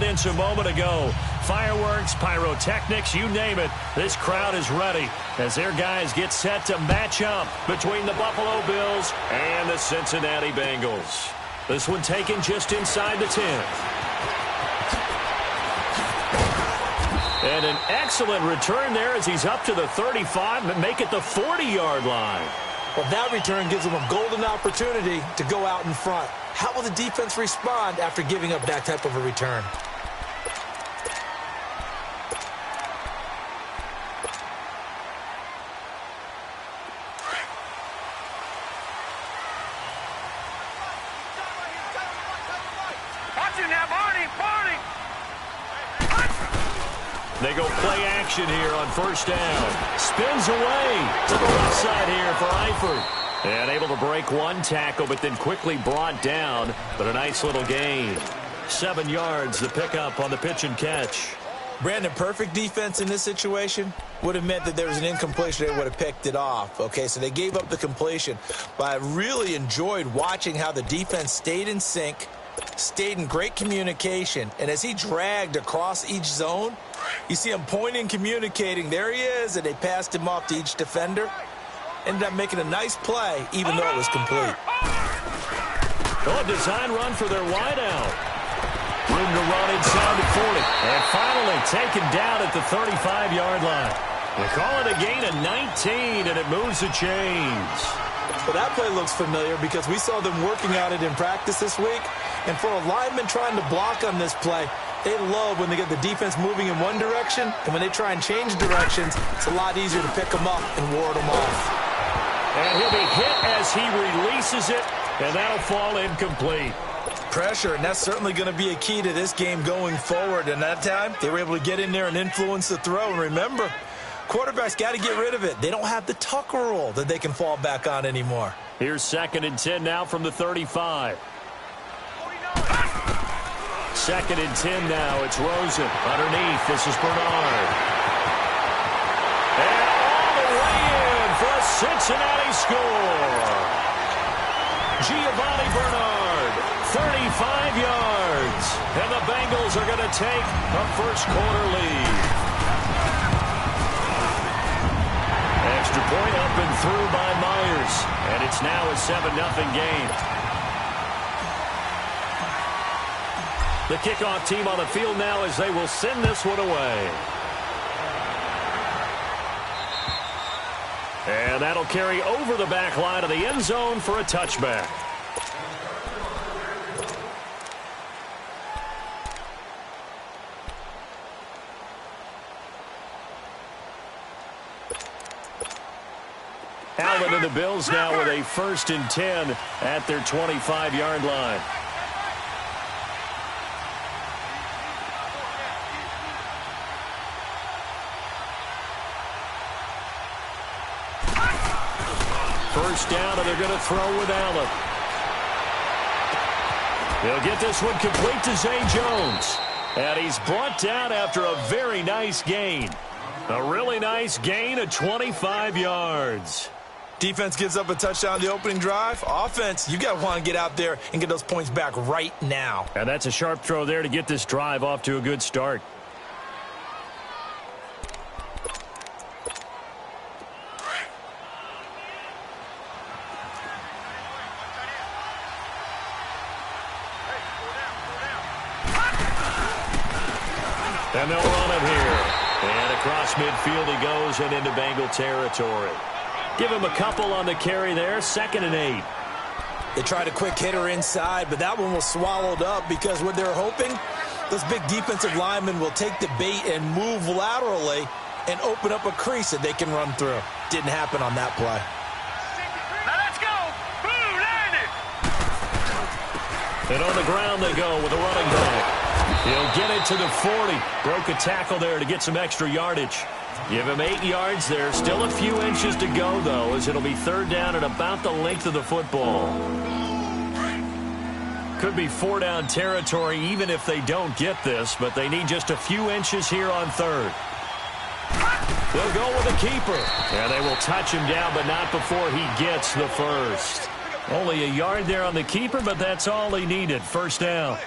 evidence a moment ago. Fireworks, pyrotechnics, you name it. This crowd is ready as their guys get set to match up between the Buffalo Bills and the Cincinnati Bengals. This one taken just inside the 10. And an excellent return there as he's up to the 35 and make it the 40-yard line. Well, that return gives them a golden opportunity to go out in front. How will the defense respond after giving up that type of a return? They go play action here on first down. Spins away to the left side here for Eifert. And able to break one tackle, but then quickly brought down. But a nice little gain. 7 yards, the pickup on the pitch and catch. Brandon, perfect defense in this situation would have meant that there was an incompletion. They would have picked it off. Okay, so they gave up the completion. But I really enjoyed watching how the defense stayed in sync, stayed in great communication. And as he dragged across each zone, you see him pointing, communicating. There he is, and they passed him off to each defender. Ended up making a nice play, even though it was complete. A design run for their wideout. Room to run inside the 40. And finally taken down at the 35-yard line. They call it a gain of 19, and it moves the chains. Well, that play looks familiar because we saw them working on it in practice this week. And for a lineman trying to block on this play, they love when they get the defense moving in one direction, and when they try and change directions, it's a lot easier to pick them up and ward them off. And he'll be hit as he releases it, and that'll fall incomplete. Pressure, and that's certainly going to be a key to this game going forward. And that time, they were able to get in there and influence the throw. And remember, quarterbacks got to get rid of it. They don't have the Tucker rule that they can fall back on anymore. Here's 2nd and 10 now from the 35. 2nd and 10 now. It's Rosen. Underneath, this is Bernard. And all the way in for a Cincinnati score. Giovanni Bernard, 35 yards. And the Bengals are going to take a first-quarter lead. Extra point up and through by Myers. And it's now a 7-0 game. The kickoff team on the field now as they will send this one away. And that'll carry over the back line of the end zone for a touchback. Allen and the Bills now with a 1st and 10 at their 25-yard line. First down, and they're going to throw with Allen. They'll get this one complete to Zay Jones. And he's brought down after a very nice gain. A really nice gain of 25 yards. Defense gives up a touchdown the opening drive. Offense, you got to want to get out there and get those points back right now. And that's a sharp throw there to get this drive off to a good start. And they'll run it here. And across midfield he goes and into Bengal territory. Give him a couple on the carry there. 2nd and 8. They tried a quick hitter inside, but that one was swallowed up because what they're hoping, those big defensive linemen will take the bait and move laterally and open up a crease that they can run through. Didn't happen on that play. Now let's go. Boo, landed. And on the ground they go with a running back. He'll get it to the 40. Broke a tackle there to get some extra yardage. Give him 8 yards there. Still a few inches to go, though, as it'll be 3rd down at about the length of the football. Could be 4-down territory even if they don't get this, but they need just a few inches here on 3rd. They'll go with the keeper. And they will touch him down, but not before he gets the first. Only a yard there on the keeper, but that's all he needed. 1st down.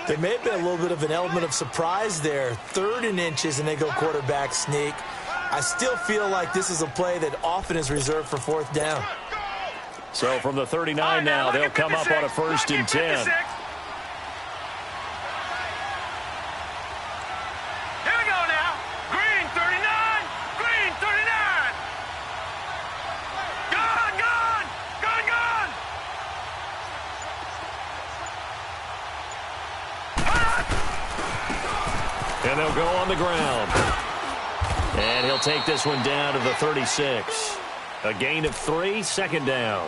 There may have been a little bit of an element of surprise there. 3rd and inches, and they go quarterback sneak. I still feel like this is a play that often is reserved for 4th down. So from the 39 now, they'll come up on a 1st and 10. And they'll go on the ground. And he'll take this one down to the 36. A gain of 3, 2nd down.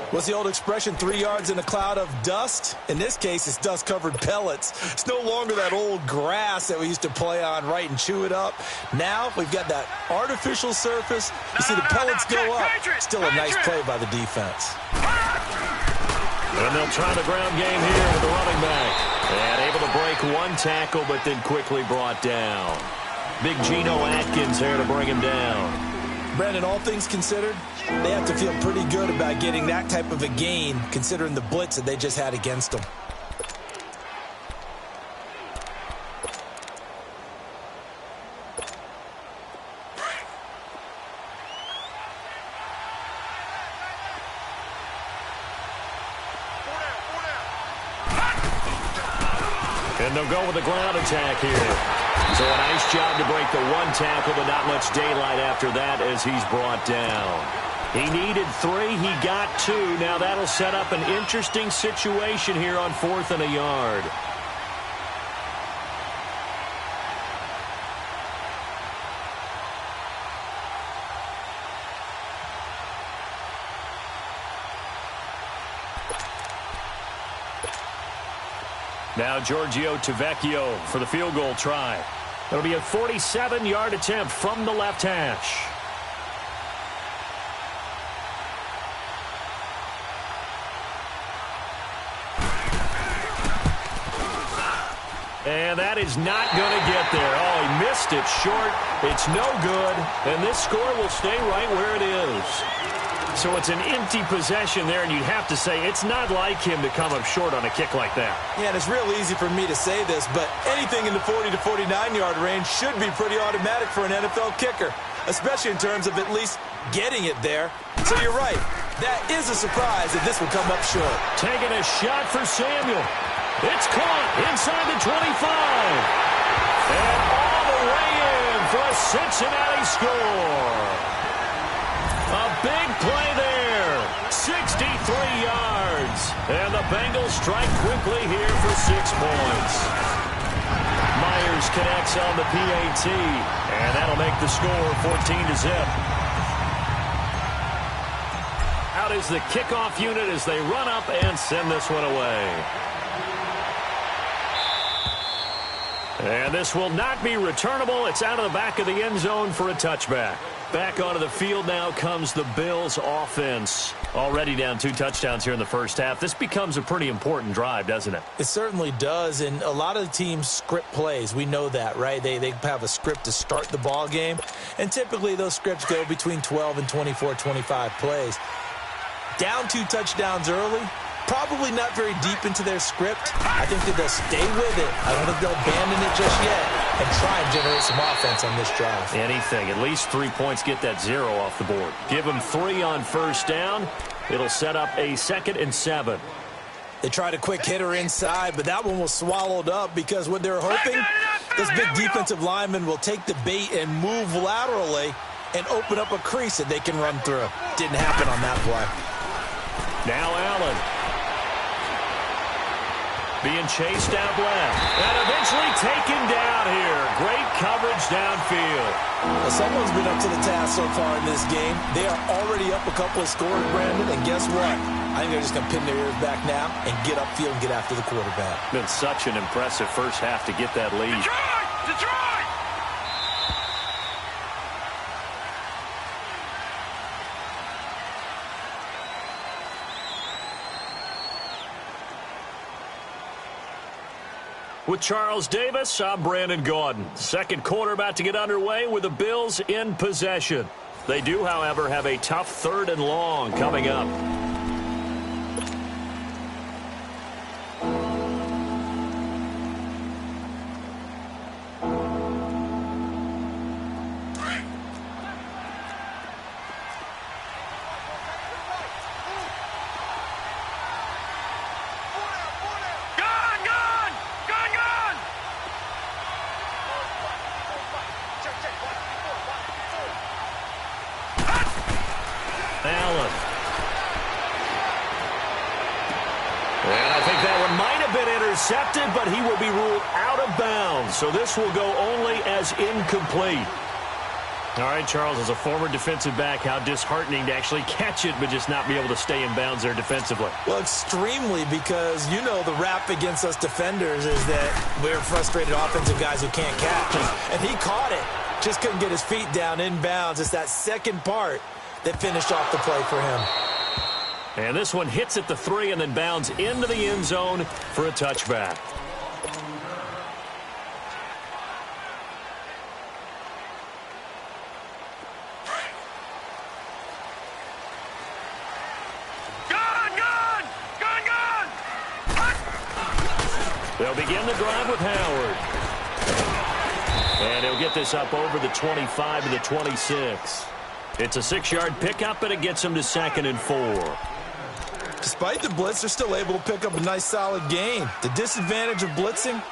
What's the old expression, 3 yards in a cloud of dust? In this case, it's dust-covered pellets. It's no longer that old grass that we used to play on, right, and chew it up. Now we've got that artificial surface. You see the pellets go up. Still a nice play by the defense. And they'll try the ground game here with the running back. And able to break 1 tackle, but then quickly brought down. Big Geno Atkins there to bring him down. Brandon, all things considered, they have to feel pretty good about getting that type of a gain, considering the blitz that they just had against them. And they'll go with the ground attack here. So a nice job to break the 1 tackle, but not much daylight after that as he's brought down. He needed 3. He got 2. Now that'll set up an interesting situation here on 4th and a yard. Now Giorgio Tavecchio for the field goal try. It'll be a 47-yard attempt from the left hash. And that is not going to get there. Oh, he missed it short. It's no good. And this score will stay right where it is. So it's an empty possession there, and you'd have to say it's not like him to come up short on a kick like that. Yeah, and it's real easy for me to say this, but anything in the 40 to 49-yard range should be pretty automatic for an NFL kicker, especially in terms of at least getting it there. So you're right. That is a surprise that this will come up short. Taking a shot for Samuel. It's caught inside the 25. And all the way in for a Cincinnati score. A big play there. 63 yards. And the Bengals strike quickly here for 6 points. Myers connects on the PAT. And that'll make the score 14-0. Out is the kickoff unit as they run up and send this one away. And this will not be returnable. It's out of the back of the end zone for a touchback. Back onto the field now comes the Bills offense. Already down 2 touchdowns here in the first half. This becomes a pretty important drive, doesn't it? It certainly does, and a lot of the teams script plays. We know that, right? They have a script to start the ball game, and typically those scripts go between 12 and 24, 25 plays. Down 2 touchdowns early, probably not very deep into their script. I think that they'll stay with it. I don't think they'll abandon it just yet and try and generate some offense on this drive. Anything. At least 3 points, get that 0 off the board. Give them 3 on first down. It'll set up a 2nd and 7. They tried a quick hitter inside, but that one was swallowed up because what they're hoping, this big defensive lineman will take the bait and move laterally and open up a crease that they can run through. Didn't happen on that play. Now Allen. Being chased out left. And eventually taken down here. Great coverage downfield. Well, someone's been up to the task so far in this game. They are already up a couple of scores, Brandon, and guess what? I think they're just going to pin their ears back now and get upfield and get after the quarterback. Been such an impressive first half to get that lead. Detroit! With Charles Davis, I'm Brandon Gaudin. Second quarter about to get underway with the Bills in possession. They do, however, have a tough 3rd and long coming up. intercepted, but he will be ruled out of bounds. So this will go only as incomplete. All right, Charles, as a former defensive back, how disheartening to actually catch it but just not be able to stay in bounds there defensively. Well, extremely, because you know the rap against us defenders is that we're frustrated offensive guys who can't catch. And he caught it. Just couldn't get his feet down in bounds. It's that second part that finished off the play for him. And this one hits at the 3 and then bounds into the end zone for a touchback. They'll begin the drive with Howard. And he'll get this up over the 25 to the 26. It's a 6-yard pickup, and it gets him to 2nd and 4. Despite the blitz, they're still able to pick up a nice, solid gain. The disadvantage of blitzing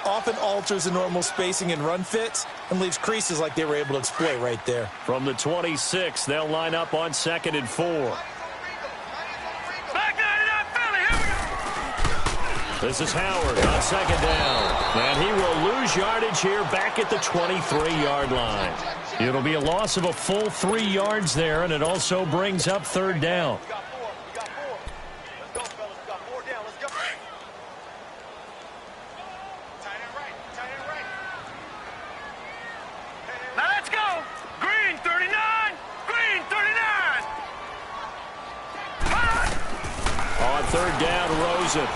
often alters the normal spacing and run fits and leaves creases like they were able to exploit right there. From the 26, they'll line up on 2nd and 4. This is Howard on 2nd down. And he will lose yardage here back at the 23-yard line. It'll be a loss of a full 3 yards there, and it also brings up 3rd down. Now let's go. Green 39. Green 39. On 3rd down, Rosen.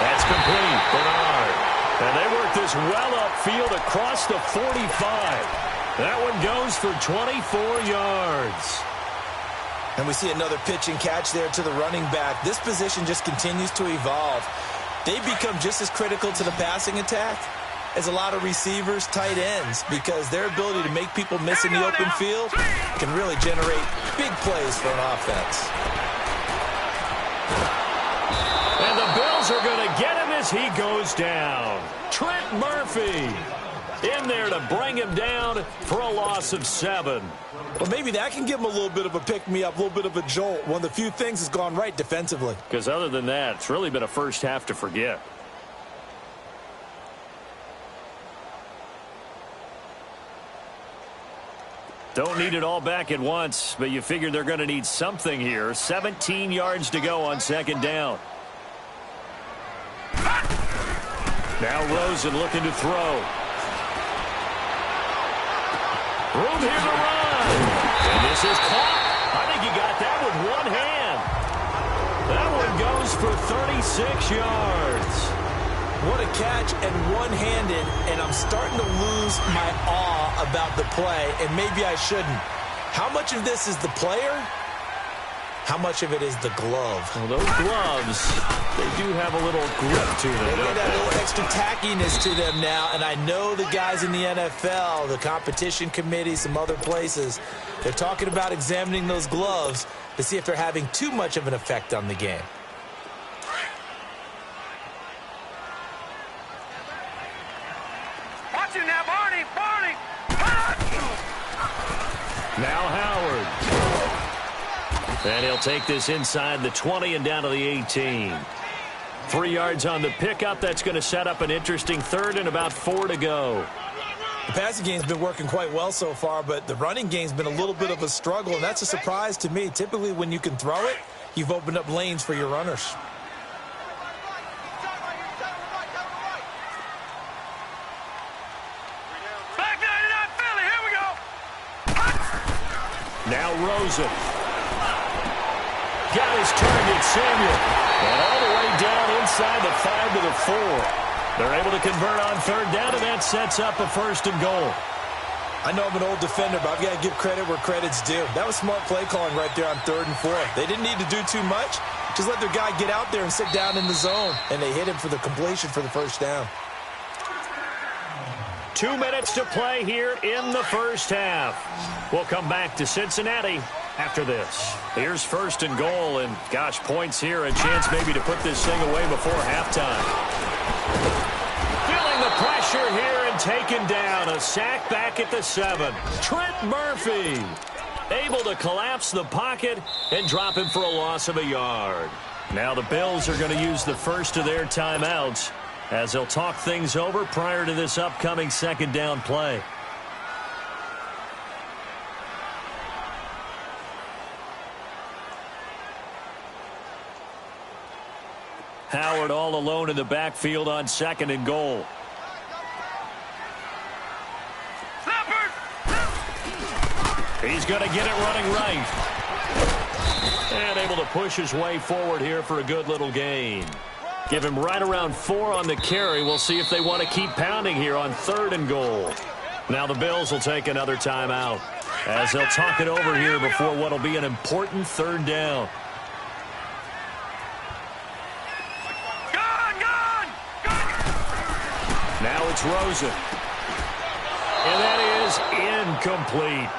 That's complete. Bernard. And they work this well upfield across the 45. That one goes for 24 yards. And we see another pitch and catch there to the running back. This position just continues to evolve. They become just as critical to the passing attack as a lot of receivers, tight ends, because their ability to make people miss in the open field can really generate big plays for an offense. And the Bills are going to get him as he goes down. Trent Murphy in there to bring him down for a loss of 7. Well, maybe that can give him a little bit of a pick-me-up, a little bit of a jolt. One of the few things that's gone right defensively. Because other than that, it's really been a first half to forget. Don't need it all back at once, but you figure they're going to need something here. 17 yards to go on 2nd down. Now Rosen looking to throw. Room here to run. And this is caught. I think he got that with one hand. That one goes for 36 yards. What a catch and one-handed, and I'm starting to lose my awe about the play, and maybe I shouldn't. How much of this is the player? How much of it is the glove? Well, those gloves, they do have a little grip to them. They got a little extra tackiness to them now, and I know the guys in the NFL, the competition committee, some other places, they're talking about examining those gloves to see if they're having too much of an effect on the game. Watch him now, Barney. Barney. Now Howard. And he'll take this inside the 20 and down to the 18. 3 yards on the pickup. That's going to set up an interesting 3rd and about 4 to go. The passing game's been working quite well so far, but the running game's been a little bit of a struggle, and that's a surprise to me. Typically, when you can throw it, you've opened up lanes for your runners. Back 99 Philly. Here we go. Now Rosen. Got his target, Samuel. And all the way down inside the 5 to the 4. They're able to convert on 3rd down, and that sets up a 1st and goal. I know I'm an old defender, but I've got to give credit where credit's due. That was smart play calling right there on 3rd and 4. They didn't need to do too much. Just let their guy get out there and sit down in the zone, and they hit him for the completion for the 1st down. 2 minutes to play here in the 1st half. We'll come back to Cincinnati after this. Here's 1st and goal, and gosh, points here, a chance maybe to put this thing away before halftime. Feeling the pressure here and taken down. A sack back at the 7. Trent Murphy able to collapse the pocket and drop him for a loss of a yard. Now the Bills are going to use the first of their timeouts as they'll talk things over prior to this upcoming second down play. Howard all alone in the backfield on second and goal. He's going to get it running right. And able to push his way forward here for a good little gain. Give him right around 4 on the carry. We'll see if they want to keep pounding here on third and goal. Now the Bills will take another timeout as they'll talk it over here before what will be an important third down. Now it's Rosen. And that is incomplete.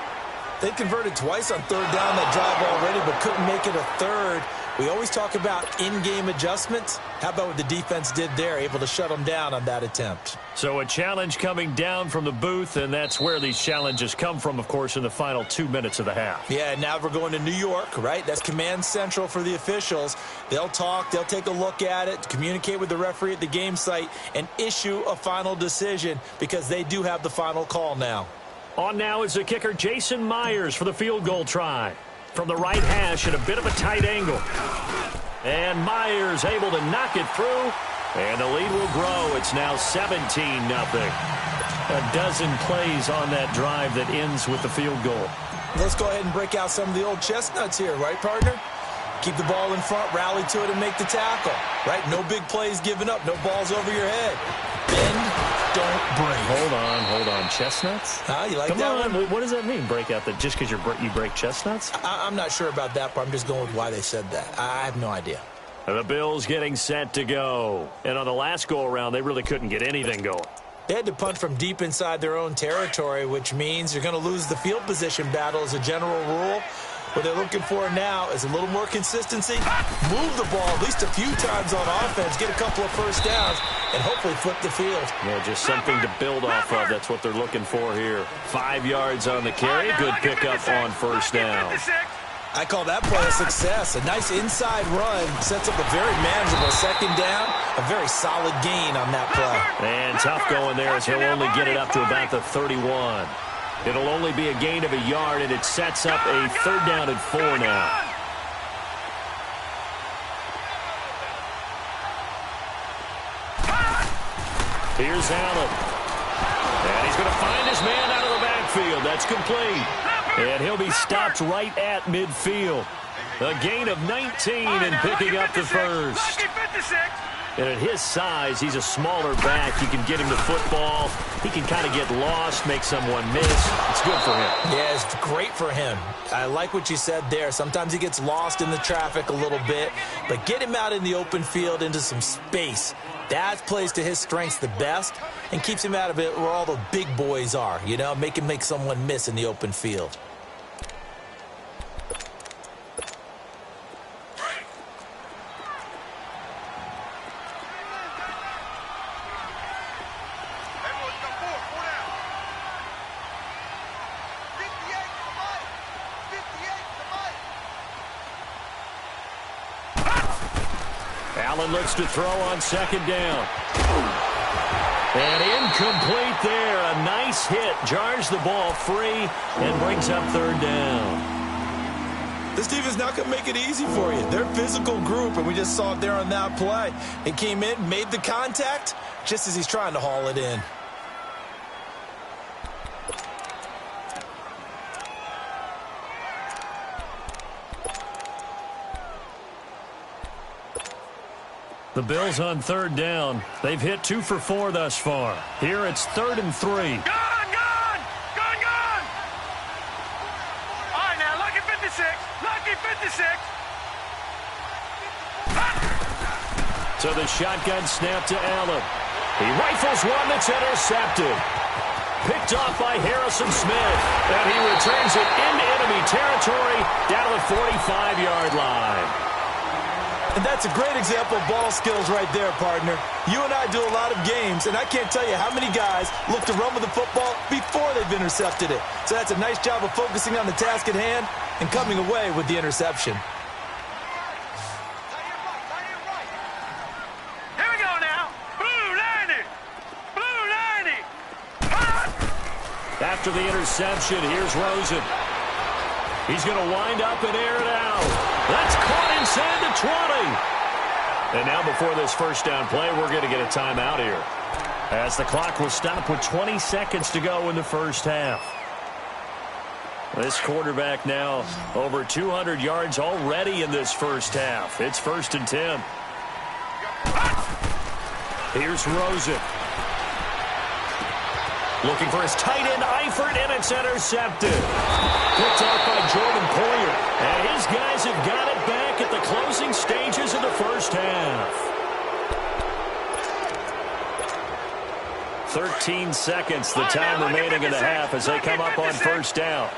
They converted twice on third down that drive already, but couldn't make it a third. We always talk about in-game adjustments. How about what the defense did there, able to shut them down on that attempt? So a challenge coming down from the booth, and that's where these challenges come from, of course, in the final 2 minutes of the half. Yeah, now we're going to New York, right? That's command central for the officials. They'll talk, they'll take a look at it, communicate with the referee at the game site, and issue a final decision because they do have the final call now. On now is the kicker, Jason Myers, for the field goal try. From the right hash at a bit of a tight angle. And Myers able to knock it through. And the lead will grow. It's now 17-0. A dozen plays on that drive that ends with the field goal. Let's go ahead and break out some of the old chestnuts here, right, partner? Keep the ball in front, rally to it, and make the tackle, right? No big plays given up, no balls over your head. Bend, don't break. Hold on. Chestnuts? You like Come that on. one? What does that mean, break out? That just because you break chestnuts? I'm not sure about that, but I'm just going with why they said that. I have no idea. The Bills getting set to go. And on the last go-around, they really couldn't get anything going. They had to punt from deep inside their own territory, which means you're going to lose the field position battle as a general rule. What they're looking for now is a little more consistency, move the ball at least a few times on offense, get a couple of first downs, and hopefully flip the field. Yeah, just something to build off of. That's what they're looking for here. 5 yards on the carry. Good pickup on first down. I call that play a success. A nice inside run sets up a very manageable second down, a very solid gain on that play. And tough going there as he'll only get it up to about the 31. It'll only be a gain of a yard, and it sets up a third down and 4 now. Here's Allen. And he's going to find his man out of the backfield. That's complete. And he'll be stopped right at midfield. A gain of 19 and picking up the first. And at his size, he's a smaller back. You can get him the football. He can kind of get lost, make someone miss. It's good for him. Yeah, it's great for him. I like what you said there. Sometimes he gets lost in the traffic a little bit, but get him out in the open field into some space. That plays to his strengths the best and keeps him out of it where all the big boys are, you know, make him make someone miss in the open field. Allen looks to throw on second down. And incomplete there. A nice hit. Jars the ball free and brings up third down. This team is not going to make it easy for you. They're a physical group, and we just saw it there on that play. He came in, made the contact, just as he's trying to haul it in. The Bills on third down. They've hit 2 for 4 thus far. Here it's 3rd and 3. Gone! All right, now, lucky 56. Lucky 56. So the shotgun snap to Allen. He rifles one that's intercepted. Picked off by Harrison Smith. And he returns it into enemy territory down to the 45-yard line. And that's a great example of ball skills right there, partner. You and I do a lot of games, and I can't tell you how many guys look to run with the football before they've intercepted it. So that's a nice job of focusing on the task at hand and coming away with the interception. After the interception, here's Rosen. He's going to wind up and air it out. That's caught inside the 20. And now before this first down play, we're going to get a timeout here, as the clock will stop with 20 seconds to go in the first half. This quarterback now over 200 yards already in this first half. It's 1st and 10. Here's Rosen. Looking for his tight end, Eifert, and it's intercepted. Picked off by Jordan Poyer. And his guys have got it back at the closing stages of the first half. 13 seconds, the time remaining in the half as they come up on first down.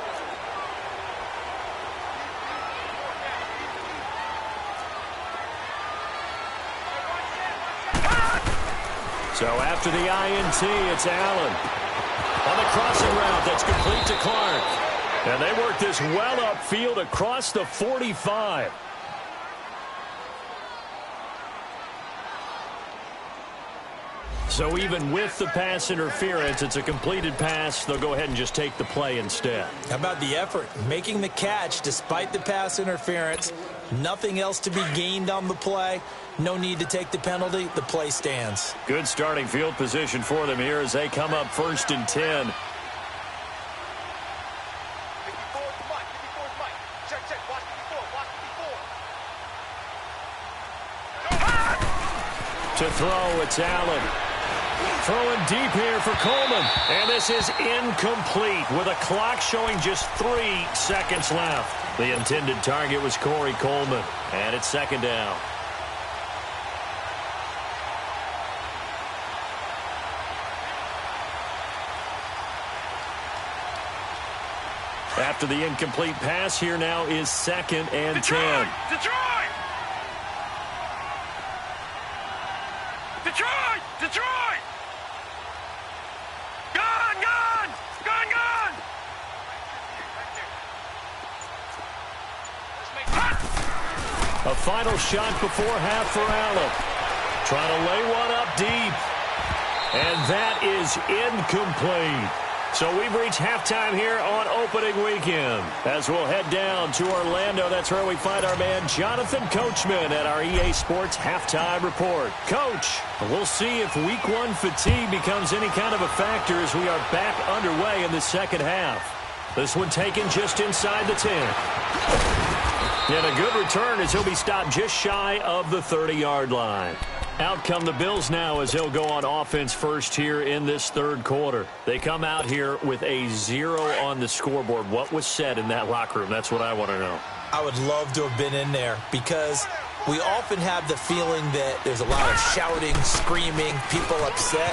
So after the INT, it's Allen. On the crossing route, that's complete to Clark. And they work this well upfield across the 45. So even with the pass interference, it's a completed pass. They'll go ahead and just take the play instead. How about the effort? Making the catch despite the pass interference. Nothing else to be gained on the play. No need to take the penalty. The play stands. Good starting field position for them here as they come up 1st and 10. To throw, it's Allen. Throwing deep here for Coleman. And this is incomplete with a clock showing just 3 seconds left. The intended target was Corey Coleman. And it's 2nd down. After the incomplete pass, here now is 2nd and 10. Detroit! Detroit! Detroit! Gone! Gone! Gone! Gone! A final shot before half for Allen. Trying to lay one up deep. And that is incomplete. So we've reached halftime here on opening weekend. As we'll head down to Orlando, that's where we find our man Jonathan Coachman at our EA Sports Halftime Report. Coach, we'll see if Week 1 fatigue becomes any kind of a factor as we are back underway in the second half. This one taken just inside the 10. And a good return as he'll be stopped just shy of the 30-yard line. Out come the Bills now as they'll go on offense first here in this third quarter. They come out here with a 0 on the scoreboard. What was said in that locker room? That's what I want to know. I would love to have been in there because we often have the feeling that there's a lot of shouting, screaming, people upset.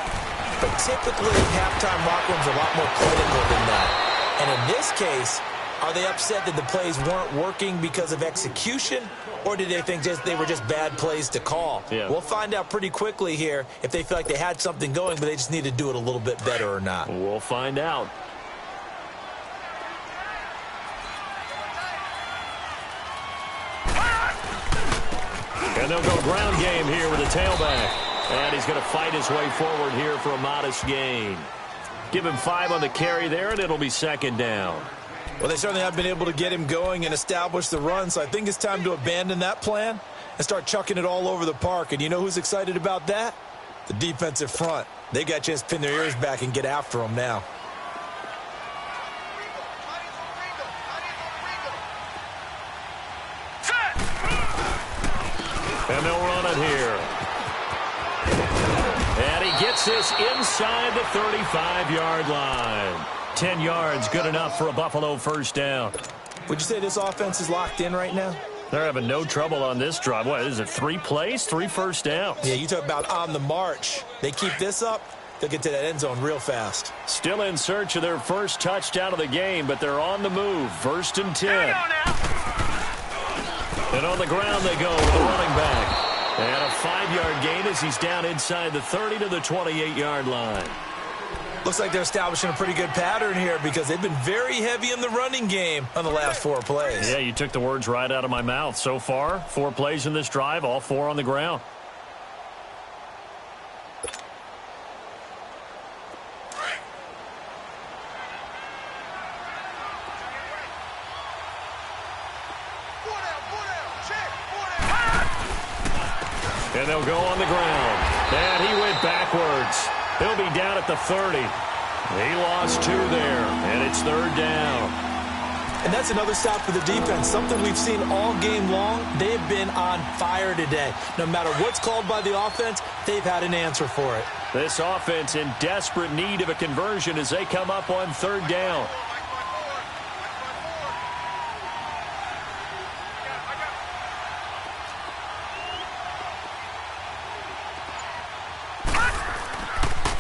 But typically, halftime locker rooms are a lot more clinical than that. And in this case, are they upset that the plays weren't working because of execution? Or did they think they were just bad plays to call? Yeah. We'll find out pretty quickly here if they feel like they had something going, but they just need to do it a little bit better or not. We'll find out. And they'll go ground game here with a tailback. And he's going to fight his way forward here for a modest gain. Give him 5 on the carry there, and it'll be 2nd down. Well, they certainly have been able to get him going and establish the run, so I think it's time to abandon that plan and start chucking it all over the park. And you know who's excited about that? The defensive front. They got a chance to pin their ears back and get after him now. And they'll run it here. And he gets this inside the 35-yard line. 10 yards, good enough for a Buffalo first down. Would you say this offense is locked in right now? They're having no trouble on this drive. What is it, 3 plays, 3 first downs? Yeah, you talk about on the march. They keep this up, they'll get to that end zone real fast. Still in search of their first touchdown of the game, but they're on the move. 1st and 10. And on the ground they go with the running back. And a 5-yard gain as he's down inside the 30 to the 28-yard line. Looks like they're establishing a pretty good pattern here because they've been very heavy in the running game on the last 4 plays. Yeah, you took the words right out of my mouth. So far, 4 plays in this drive, all 4 on the ground. And they'll go on the ground. And he went backwards. He'll be down at the 30. He lost 2 there, and it's 3rd down. And that's another stop for the defense, something we've seen all game long. They've been on fire today. No matter what's called by the offense, they've had an answer for it. This offense in desperate need of a conversion as they come up on 3rd down.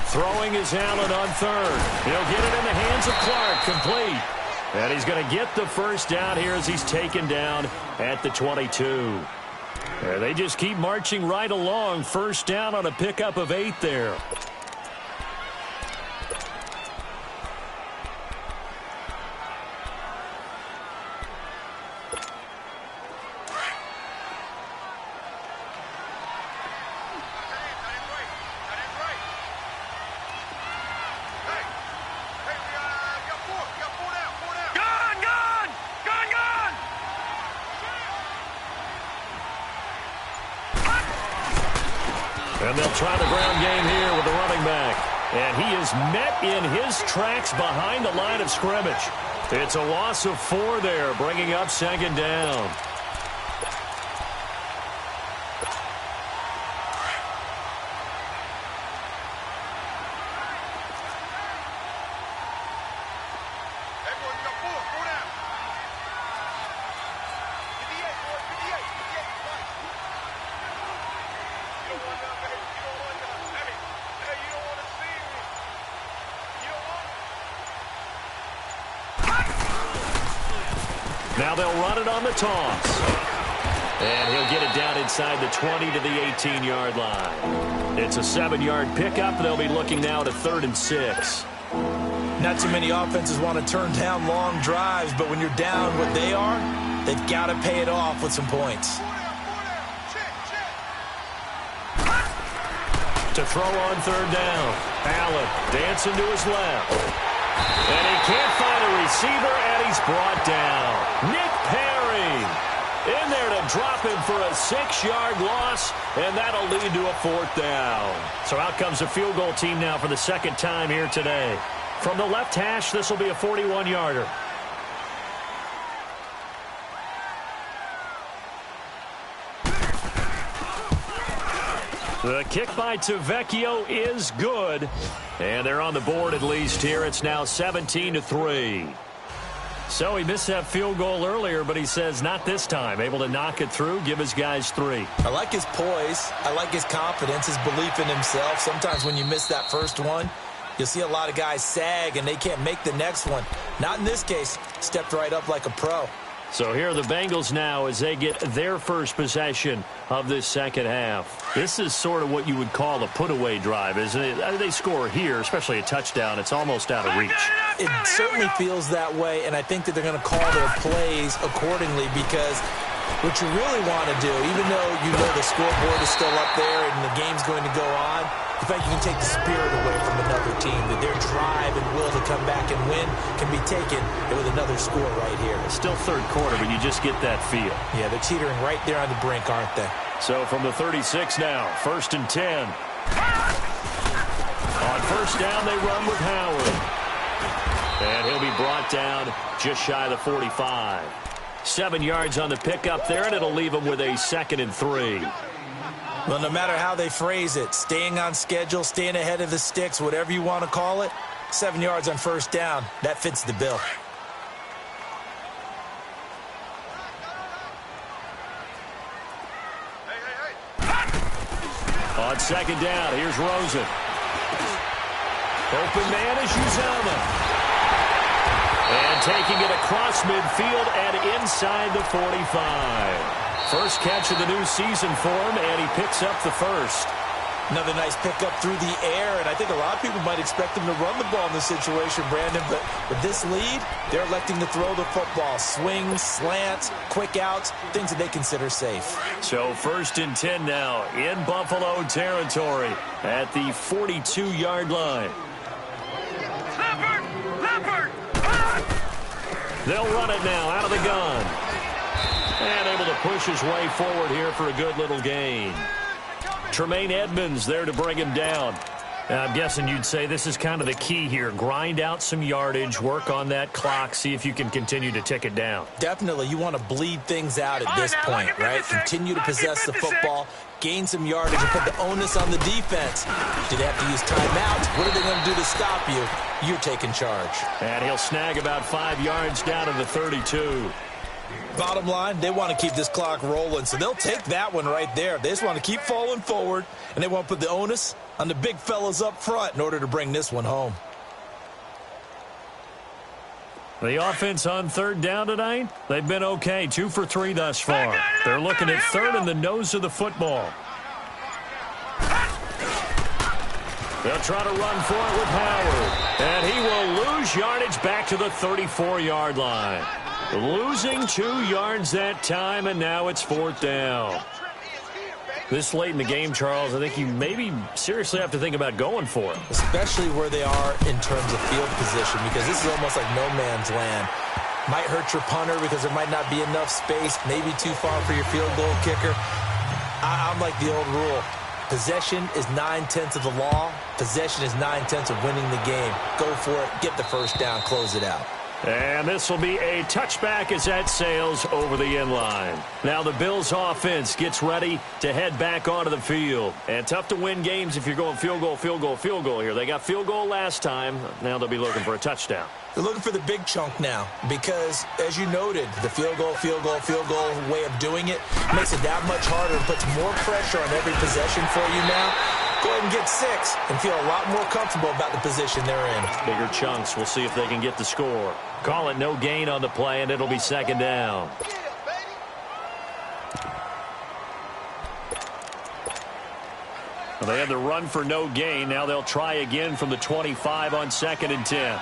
Throwing is Allen on 3rd. He'll get it in the hands of Clark, complete. And he's going to get the first down here as he's taken down at the 22. And they just keep marching right along. First down on a pickup of 8 there. And they'll try the ground game here with the running back. And he is met in his tracks behind the line of scrimmage. It's a loss of 4 there, bringing up 2nd down. Now they'll run it on the toss. And he'll get it down inside the 20 to the 18-yard line. It's a 7-yard pickup. They'll be looking now at a 3rd and 6. Not too many offenses want to turn down long drives, but when you're down what they are, they've got to pay it off with some points. To throw on 3rd down. Allen dancing to his left. And he can't find a receiver, and he's brought down. Nick Perry in there to drop him for a 6-yard loss, and that'll lead to a 4th down. So out comes a field goal team now for the 2nd time here today. From the left hash, this will be a 41-yarder. The kick by Tavecchio is good. And they're on the board at least here. It's now 17-3. So he missed that field goal earlier, but he says not this time. Able to knock it through, give his guys 3. I like his poise. I like his confidence, his belief in himself. Sometimes when you miss that first one, you'll see a lot of guys sag and they can't make the next one. Not in this case. Stepped right up like a pro. So here are the Bengals now as they get their first possession of this 2nd half. This is sort of what you would call a put-away drive, isn't it? They score here, especially a touchdown. It's almost out of reach. It certainly feels that way, and I think that they're going to call their plays accordingly because what you really want to do, even though you know the scoreboard is still up there and the game's going to go on, in fact, you can take the spirit away from another team, that their drive and will to come back and win can be taken with another score right here. It's still 3rd quarter, but you just get that feel. Yeah, they're teetering right there on the brink, aren't they? So from the 36 now, 1st and 10. On 1st down, they run with Howard. And he'll be brought down just shy of the 45. 7 yards on the pickup there, and it'll leave him with a 2nd and 3. Well, no matter how they phrase it, staying on schedule, staying ahead of the sticks, whatever you want to call it, 7 yards on 1st down, that fits the bill. On 2nd down, here's Rosen. Open man is Uzama. And taking it across midfield and inside the 45. First catch of the new season for him, and he picks up the 1st. Another nice pickup through the air, and I think a lot of people might expect him to run the ball in this situation, Brandon, but with this lead, they're electing to throw the football. Swings, slants, quick outs, things that they consider safe. So 1st and 10 now in Buffalo territory at the 42-yard line. Leopard! They'll run it now out of the gun. And able to push his way forward here for a good little gain. Tremaine Edmonds there to bring him down. I'm guessing you'd say this is kind of the key here. Grind out some yardage, work on that clock, see if you can continue to tick it down. Definitely. You want to bleed things out at this point, right? Continue to possess the football, gain some yardage, and put the onus on the defense. Do they have to use timeouts? What are they going to do to stop you? You're taking charge. And he'll snag about 5 yards down to the 32. Bottom line, they want to keep this clock rolling, so they'll take that one right there. They just want to keep falling forward, and they want to put the onus on the big fellas up front in order to bring this one home. The offense on third down tonight, they've been okay. 2 for 3 thus far. They're looking at third in the nose of the football. They'll try to run for it with Howard. And he will lose yardage back to the 34-yard line. Losing 2 yards that time, and now it's 4th down. This late in the game, Charles, I think you maybe seriously have to think about going for it. Especially where they are in terms of field position, because this is almost like no man's land. Might hurt your punter because there might not be enough space, maybe too far for your field goal kicker. I'm like the old rule. Possession is 9/10 of the law. Possession is 9/10 of winning the game. Go for it, get the first down, close it out. And this will be a touchback as that sails over the end line. Now the Bills offense gets ready to head back onto the field. And tough to win games if you're going field goal, field goal, field goal here. They got field goal last time. Now they'll be looking for a touchdown. They're looking for the big chunk now because, as you noted, the field goal way of doing it makes it that much harder and puts more pressure on every possession for you now. Go ahead and get 6 and feel a lot more comfortable about the position they're in. Bigger chunks. We'll see if they can get the score. Call it no gain on the play, and it'll be 2nd down. Well, they had the run for no gain. Now they'll try again from the 25 on 2nd and 10.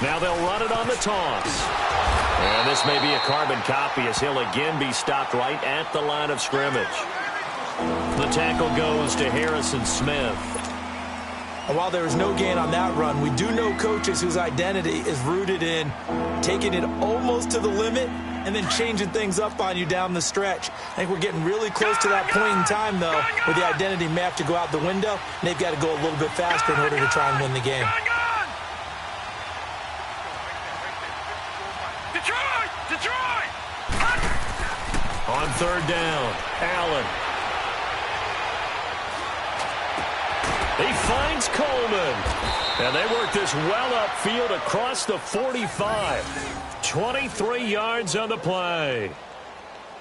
Now they'll run it on the toss. And this may be a carbon copy as he'll again be stopped right at the line of scrimmage. The tackle goes to Harrison Smith. And while there is no gain on that run, we do know coaches whose identity is rooted in taking it almost to the limit and then changing things up on you down the stretch. I think we're getting really close to that point in time, though, where the identity may have to go out the window, and they've got to go a little bit faster in order to try and win the game. On 3rd down, Allen. He finds Coleman. And they work this well upfield across the 45. 23 yards on the play.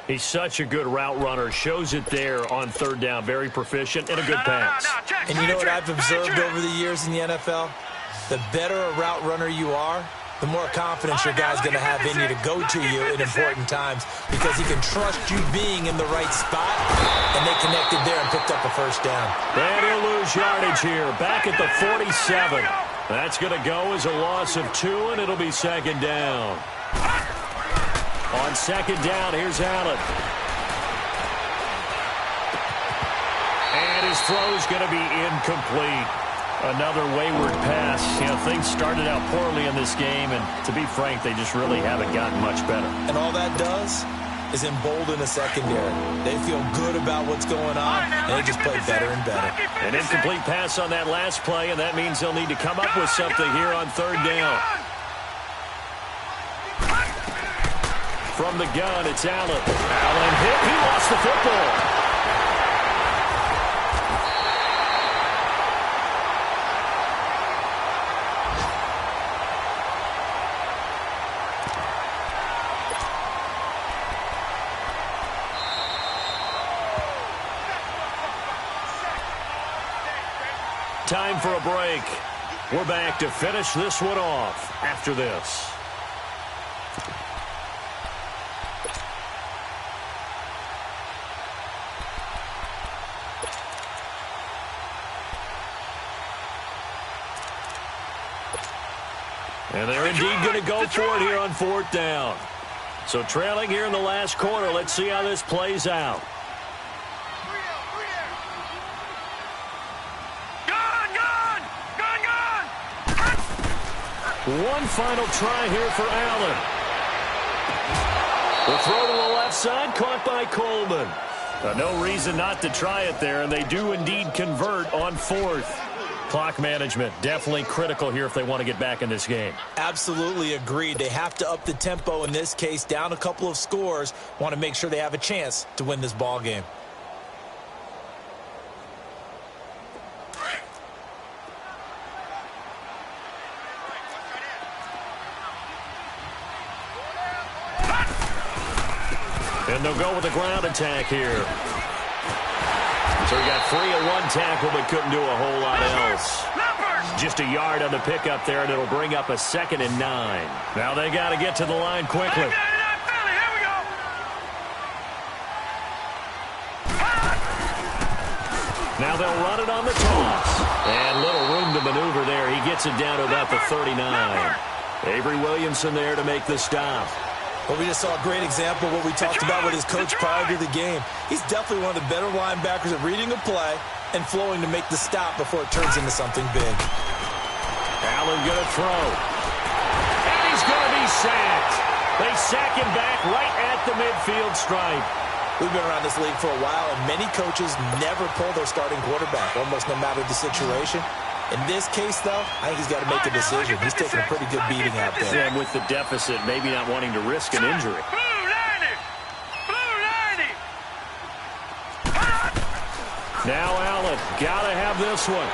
He's such a good route runner. Shows it there on 3rd down. Very proficient and a good pass. And you know what I've observed over the years in the NFL? The better a route runner you are, the more confidence your guy's going to have in you to go to you in important times because he can trust you being in the right spot, and they connected there and picked up a first down. And he'll lose yardage here, back at the 47. That's going to go as a loss of 2, and it'll be 2nd down. On 2nd down, here's Allen. And his throw's going to be incomplete. Another wayward pass. You know, things started out poorly in this game, and to be frank, they just really haven't gotten much better. And all that does is embolden a secondary. They feel good about what's going on, and they just play better and better. An incomplete pass on that last play, and that means they'll need to come up with something here on 3rd down. From the gun, it's Allen. Allen hit. He lost the football. Time for a break. We're back to finish this one off after this. And they're indeed going to go for it here on 4th down. So trailing here in the last quarter. Let's see how this plays out. One final try here for Allen. The throw to the left side, caught by Coleman. No reason not to try it there, and they do indeed convert on fourth. Clock management, definitely critical here if they want to get back in this game. Absolutely agreed. They have to up the tempo in this case, down a couple of scores. Want to make sure they have a chance to win this ball game. And they'll go with a ground attack here. So he got free of one tackle, but couldn't do a whole lot else. Just a yard on the pickup there, and it'll bring up a 2nd and 9. Now they got to get to the line quickly. Now they'll run it on the toss. And little room to maneuver there. He gets it down to about the 39. Avery Williamson there to make the stop. Well, we just saw a great example of what we talked about with his coach prior to the game. He's definitely one of the better linebackers at reading a play and flowing to make the stop before it turns into something big. Allen going to throw. And he's going to be sacked. They sack him back right at the midfield stripe. We've been around this league for a while, and many coaches never pull their starting quarterback, almost no matter the situation. In this case, though, I think he's got to make a decision. He's taking a pretty good beating out there. Yeah, and with the deficit, maybe not wanting to risk an injury. Now Allen, got to have this one.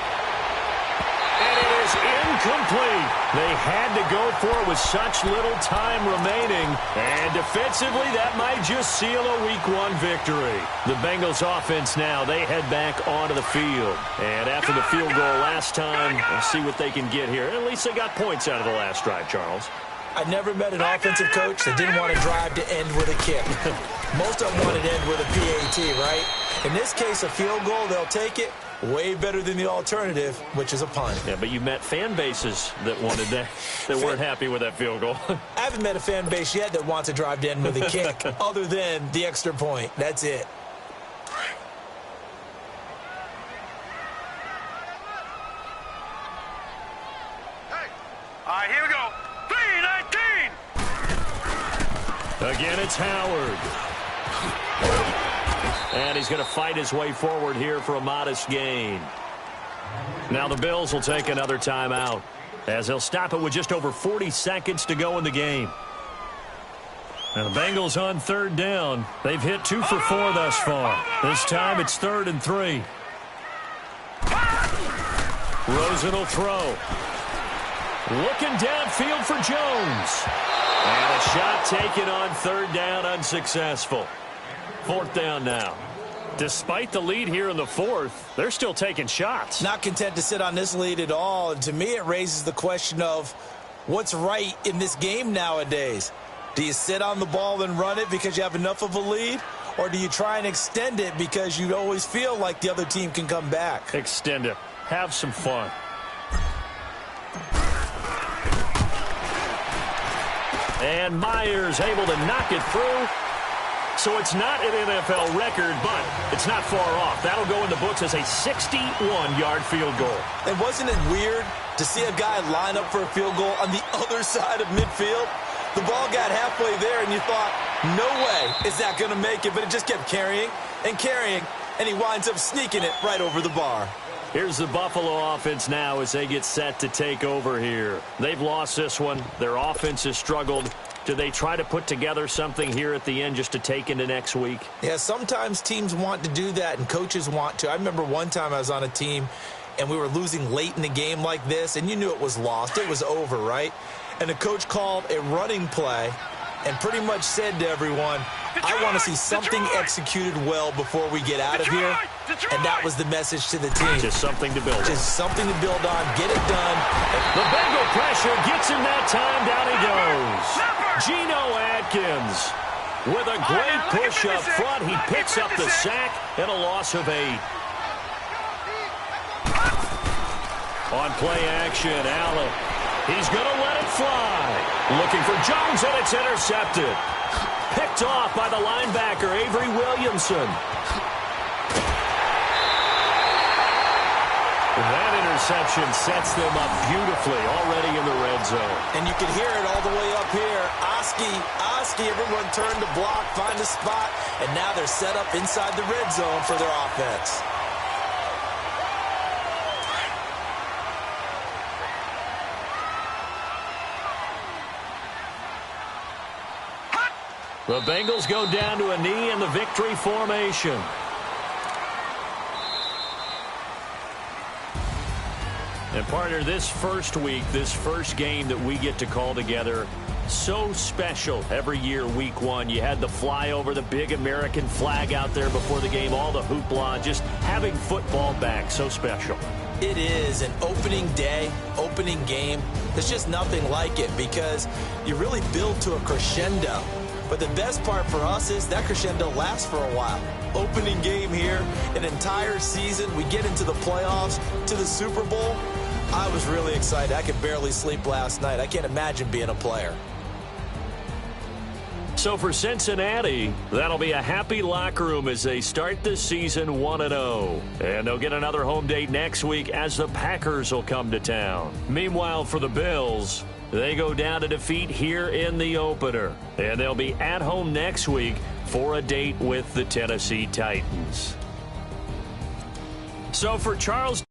And it is incomplete. They had to go for it with such little time remaining. And defensively, that might just seal a Week 1 victory. The Bengals offense now, they head back onto the field. And after the field goal last time, we'll see what they can get here. At least they got points out of the last drive, Charles. I never met an offensive coach that didn't want to drive to end with a kick. Most of them wanted to end with a PAT, right? In this case, a field goal, they'll take it. Way better than the alternative, which is a punt. Yeah, but you met fan bases that wanted that, that weren't happy with that field goal. I haven't met a fan base yet that wants to drive to end with a kick other than the extra point. That's it. All right, here we go. 3-19. Again, it's Howard. And he's going to fight his way forward here for a modest gain. Now the Bills will take another timeout as they'll stop it with just over 40 seconds to go in the game. Now the Bengals on 3rd down. They've hit 2 for 4 thus far. This time it's 3rd and 3. Rosen will throw. Looking downfield for Jones. And a shot taken on 3rd down, unsuccessful. 4th down now. Despite the lead here in the 4th, they're still taking shots. Not content to sit on this lead at all. And to me, it raises the question of what's right in this game nowadays. Do you sit on the ball and run it because you have enough of a lead? Or do you try and extend it because you always feel like the other team can come back? Extend it. Have some fun. And Myers able to knock it through. So it's not an NFL record, but it's not far off. That'll go in the books as a 61-yard field goal. And wasn't it weird to see a guy line up for a field goal on the other side of midfield? The ball got halfway there, and you thought, no way is that going to make it. But it just kept carrying and carrying, and he winds up sneaking it right over the bar. Here's the Buffalo offense now as they get set to take over here. They've lost this one. Their offense has struggled. Do they try to put together something here at the end just to take into next week? Yeah, sometimes teams want to do that and coaches want to. I remember one time I was on a team and we were losing late in the game like this, and you knew it was lost. It was over, right? And the coach called a running play and pretty much said to everyone, I want to see something executed well before we get out of here. And that was the message to the team. Just something to build on. Just something to build on. Get it done. The Bengal pressure gets him that time. Down he goes. Geno Atkins with a great push up front. He picks up the sack and a loss of 8. On play action, Allen. He's going to let it fly. Looking for Jones, and it's intercepted. Picked off by the linebacker, Avery Williamson. That interception sets them up beautifully already in the red zone. And you can hear it all the way up here. Oski pesky. Everyone turned to block, find a spot, and now they're set up inside the red zone for their offense. The Bengals go down to a knee in the victory formation. And partner, this first week, this first game that we get to call together, so special every year, week one. You had the flyover, the big American flag out there before the game, all the hoopla, just having football back, so special. It is an opening day, opening game. There's just nothing like it because you really build to a crescendo. But the best part for us is that crescendo lasts for a while. Opening game here, an entire season. We get into the playoffs, to the Super Bowl. I was really excited. I could barely sleep last night. I can't imagine being a player. So for Cincinnati, that'll be a happy locker room as they start the season 1-0. And they'll get another home date next week as the Packers will come to town. Meanwhile, for the Bills, they go down to defeat here in the opener. And they'll be at home next week for a date with the Tennessee Titans. So for Charles